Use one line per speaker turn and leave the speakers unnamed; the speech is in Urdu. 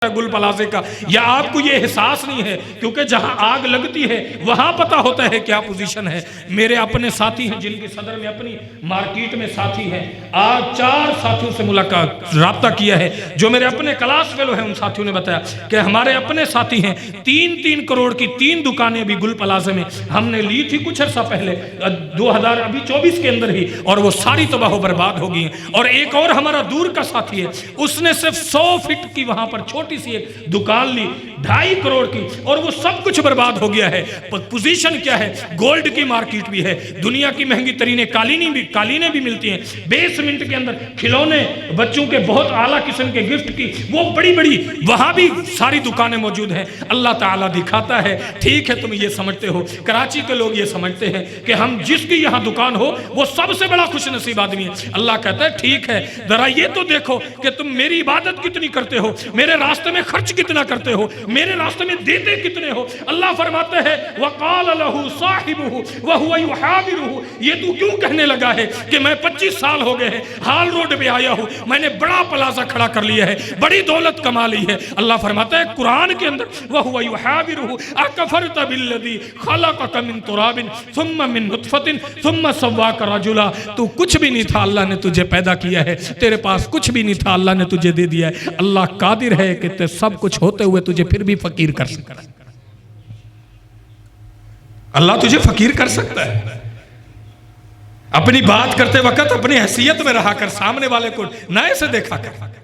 گل پلازے کا، یا آپ کو یہ احساس نہیں ہے؟ کیونکہ جہاں آگ لگتی ہے وہاں پتہ ہوتا ہے کیا پوزیشن ہے۔ میرے اپنے ساتھی ہیں جن کی صدر میں اپنی مارکیٹ میں ساتھی ہیں، آج 4 ساتھیوں سے ملاقات رابطہ کیا ہے جو میرے اپنے کلاس فیلو ہیں۔ ان ساتھیوں نے بتایا کہ ہمارے اپنے ساتھی ہیں 3 کروڑ کی 3 دکانیں بھی گل پلازے میں ہم نے لی تھی کچھ عرصہ پہلے 2024 کے اندر ہی، اور وہ ساری تباہ و برباد ہو گئی ہیں۔ اور ایک اور ہمارا دور کا ساتھی ہے، اس نے صرف 100 فٹ کی وہاں پر چھوٹی سی ایک دکان لی 2.5 کروڑ کی، اور وہ سب کچھ برباد ہو گیا ہے۔ پوزیشن کیا ہے؟ گولڈ کی مارکیٹ بھی ہے، دنیا کی مہنگی ترین قالینیں بھی ملتی ہیں، بیسمنٹ کے اندر کھلونے بچوں کے بہت اعلیٰ قسم کے گفٹ کی وہ بڑی بڑی وہاں بھی ساری دکانیں موجود ہیں۔ اللہ تعالیٰ دکھاتا ہے، ٹھیک ہے تم یہ سمجھتے ہو، کراچی کے لوگ یہ سمجھتے ہیں کہ ہم جس کی یہاں دکان ہو وہ سب سے بڑا خوش نصیب آدمی ہے۔ اللہ کہتا ہے ٹھیک ہے، ذرا یہ تو دیکھو کہ تم میری عبادت کتنی کرتے ہو، میرے راستے میں خرچ کتنا کرتے ہو، میرے راستے میں دیتے کتنے ہو۔ اللہ فرماتے ہیں وَقَالَ لَهُ صَاحِبُهُ وَهُوَ يُحَاوِرُهُ، یہ تو کیوں کہنے لگا ہے کہ میں 25 سال ہو گئے ہیں، ہال روڈ پہ آیا ہوں، میں نے بڑا پلازہ کھڑا کر لیا ہے، بڑی دولت کما لی ہے۔ اللہ فرماتا ہے قرآن کے اندر وَهُوَ يُحَاوِرُهُ أَكَفَرْتَ بِالَّذِي خَلَقَكَ مِن تُرَابٍ ثُمَّ مِن نُطْفَةٍ ثُمَّ سَوَّاكَ رَجُلًا، تو کچھ بھی نہیں تھا، اللہ نے تجھے پیدا کیا ہے، تیرے پاس کچھ بھی نہیں تھا، اللہ نے تجھے دے دیا ہے۔ اللہ قادر ہے کہ سب کچھ ہوتے ہوئے تجھے پھر بھی فقیر کر سکتا ہے۔ اللہ تجھے فقیر کر سکتا ہے۔ اپنی بات کرتے وقت اپنی حیثیت میں رہا کر، سامنے والے کو نہ ایسے دیکھا کر۔